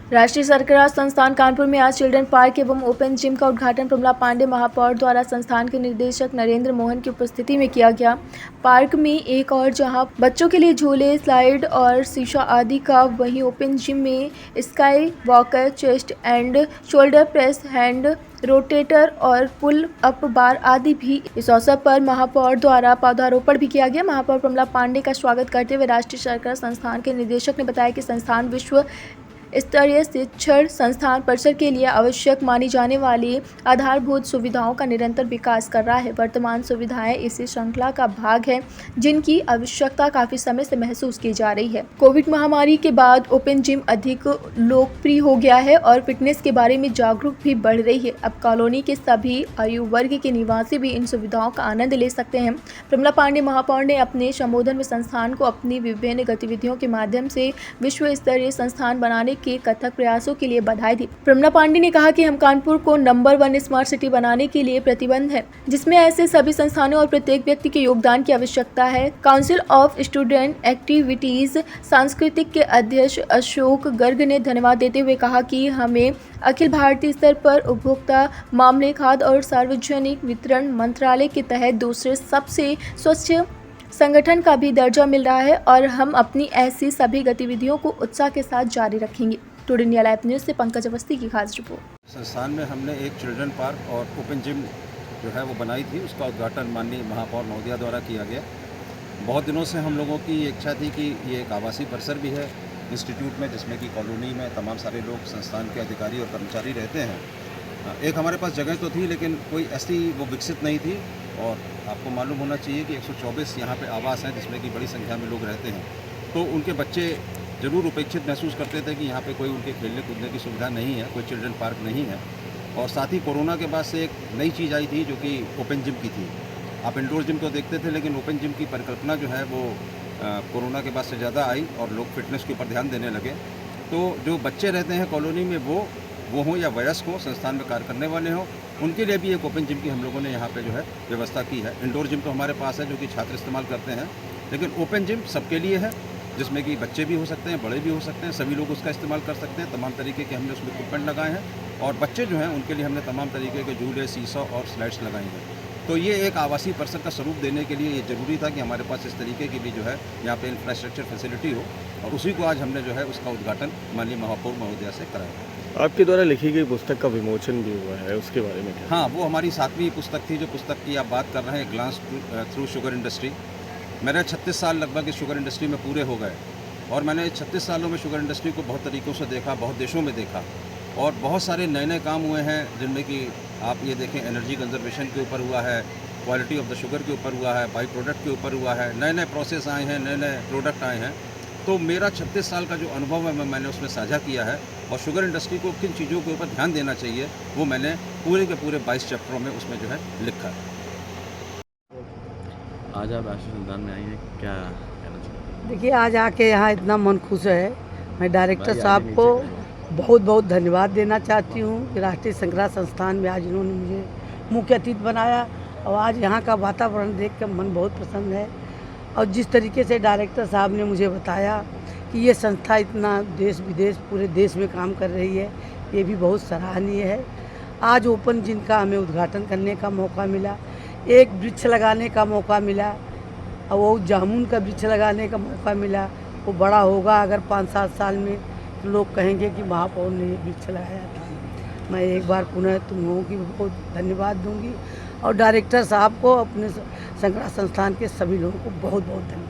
राष्ट्रीय सरकार संस्थान कानपुर में आज चिल्ड्रन पार्क एवं ओपन जिम का उद्घाटन प्रमला पांडे महापौर द्वारा संस्थान के निदेशक नरेंद्र मोहन की उपस्थिति में किया गया। पार्क में एक और जहां बच्चों के लिए झूले, स्लाइड और शीशा आदि का, वहीं ओपन जिम में sky walker, chest and shoulder press, hand rotator और पुल अप बार आदि भी। इस अवसर पर महापौर द्वारा पौधारोपण भी किया गया। महापौर प्रमला पांडे का स्वागत करते हुए राष्ट्रीय सरकार संस्थान के निदेशक ने बताया कि संस्थान विश्व स्तरीय शिक्षण संस्थान परिसर के लिए आवश्यक मानी जाने वाली आधारभूत सुविधाओं का निरंतर विकास कर रहा है। वर्तमान सुविधाएं इसी श्रृंखला का भाग है, जिनकी आवश्यकता काफी समय से महसूस की जा रही है। कोविड महामारी के बाद ओपन जिम अधिक लोकप्रिय हो गया है और फिटनेस के बारे में जागरूक भी बढ़ रही है। अब कॉलोनी के सभी आयु वर्ग के निवासी भी इन सुविधाओं का आनंद ले सकते हैं। प्रमला पांडे महापौर ने अपने संबोधन में संस्थान को अपनी विभिन्न गतिविधियों के माध्यम से विश्व स्तरीय संस्थान बनाने के कथक प्रयासों के लिए बधाई दी। प्रमला पांडे ने कहा कि हम कानपुर को नंबर 1 स्मार्ट सिटी बनाने के लिए प्रतिबद्ध हैं, जिसमें ऐसे सभी संस्थानों और प्रत्येक व्यक्ति के योगदान की आवश्यकता है। काउंसिल ऑफ स्टूडेंट एक्टिविटीज सांस्कृतिक के अध्यक्ष अशोक गर्ग ने धन्यवाद देते हुए कहा कि हमें अखिल भारतीय स्तर पर उपभोक्ता मामले, खाद्य और सार्वजनिक वितरण मंत्रालय के तहत दूसरे सबसे स्वच्छ संगठन का भी दर्जा मिल रहा है और हम अपनी ऐसी सभी गतिविधियों को उत्साह के साथ जारी रखेंगे। टुडे इंडिया लाइव न्यूज़ से पंकज अवस्थी की खास रिपोर्ट। संस्थान में हमने एक चिल्ड्रन पार्क और ओपन जिम जो है वो बनाई थी, उसका उद्घाटन माननीय महापौर महोदया द्वारा किया गया। बहुत दिनों से हम लोगों की इच्छा थी कि ये एक आवासीय परिसर भी है इंस्टीट्यूट में, जिसमें कि कॉलोनी में तमाम सारे लोग संस्थान के अधिकारी और कर्मचारी रहते हैं। एक हमारे पास जगह तो थी, लेकिन कोई ऐसी वो विकसित नहीं थी। और आपको मालूम होना चाहिए कि 124 यहाँ पे आवास हैं, जिसमें कि बड़ी संख्या में लोग रहते हैं। तो उनके बच्चे ज़रूर उपेक्षित महसूस करते थे कि यहाँ पे कोई उनके खेलने कूदने की सुविधा नहीं है, कोई चिल्ड्रन पार्क नहीं है। और साथ ही कोरोना के बाद से एक नई चीज़ आई थी जो कि ओपन जिम की थी। आप इंडोर जिम को देखते थे, लेकिन ओपन जिम की परिकल्पना जो है वो कोरोना के बाद से ज़्यादा आई और लोग फिटनेस के ऊपर ध्यान देने लगे। तो जो बच्चे रहते हैं कॉलोनी में, वो हों या वयस्क हो, संस्थान में कार्य करने वाले हों, उनके लिए भी एक ओपन जिम की हम लोगों ने यहाँ पे जो है व्यवस्था की है। इंडोर जिम तो हमारे पास है जो कि छात्र इस्तेमाल करते हैं, लेकिन ओपन जिम सबके लिए है, जिसमें कि बच्चे भी हो सकते हैं, बड़े भी हो सकते हैं, सभी लोग उसका इस्तेमाल कर सकते हैं। तमाम तरीके के हमने उसमें इक्विपमेंट लगाए हैं और बच्चे जो हैं उनके लिए हमने तमाम तरीके के झूले, सीसॉ और स्लाइड्स लगाई हैं। तो ये एक आवासीय परिसर का स्वरूप देने के लिए ये ज़रूरी था कि हमारे पास इस तरीके की भी जो है यहाँ पे इंफ्रास्ट्रक्चर फैसिलिटी हो, और उसी को आज हमने जो है उसका उद्घाटन माननीय महापौर महोदया से कराया। आपके द्वारा लिखी गई पुस्तक का विमोचन भी हुआ है, उसके बारे में क्या? हाँ, वो हमारी 7वीं पुस्तक थी। जो पुस्तक की आप बात कर रहे हैं, ग्लांस थ्रू शुगर इंडस्ट्री। मेरे 36 साल लगभग इस शुगर इंडस्ट्री में पूरे हो गए और मैंने 36 सालों में शुगर इंडस्ट्री को बहुत तरीक़ों से देखा, बहुत देशों में देखा और बहुत सारे नए नए काम हुए हैं, जिनमें कि आप ये देखें एनर्जी कंजर्वेशन के ऊपर हुआ है, क्वालिटी ऑफ द शुगर के ऊपर हुआ है, बाई प्रोडक्ट के ऊपर हुआ है, नए नए प्रोसेस आए हैं, नए नए प्रोडक्ट आए हैं। तो मेरा 36 साल का जो अनुभव है मैंने उसमें साझा किया है और शुगर इंडस्ट्री को किन चीज़ों के ऊपर ध्यान देना चाहिए वो मैंने पूरे के पूरे 22 चैप्टरों में उसमें जो है लिखा है। आज आप राष्ट्रीय संस्थान में आई हैं, क्या कहना चाहिए? देखिए, आज आके यहाँ इतना मन खुश है। मैं डायरेक्टर साहब को बहुत बहुत धन्यवाद देना चाहती हूँ कि राष्ट्रीय संग्रह संस्थान में आज इन्होंने मुझे मुख्य अतिथि बनाया और आज यहाँ का वातावरण देख कर मन बहुत प्रसन्न है। और जिस तरीके से डायरेक्टर साहब ने मुझे बताया कि ये संस्था इतना देश विदेश पूरे देश में काम कर रही है, ये भी बहुत सराहनीय है। आज ओपन जिम का हमें उद्घाटन करने का मौका मिला, एक वृक्ष लगाने का मौका मिला और वो जामुन का वृक्ष लगाने का मौका मिला। वो बड़ा होगा अगर 5-7 साल में, तो लोग कहेंगे कि महापौर ने ये वृक्ष लगाया था। मैं एक बार पुनः तुम लोगों की बहुत धन्यवाद दूंगी और डायरेक्टर साहब को, अपने संग्रह संस्थान के सभी लोगों को बहुत बहुत धन्यवाद।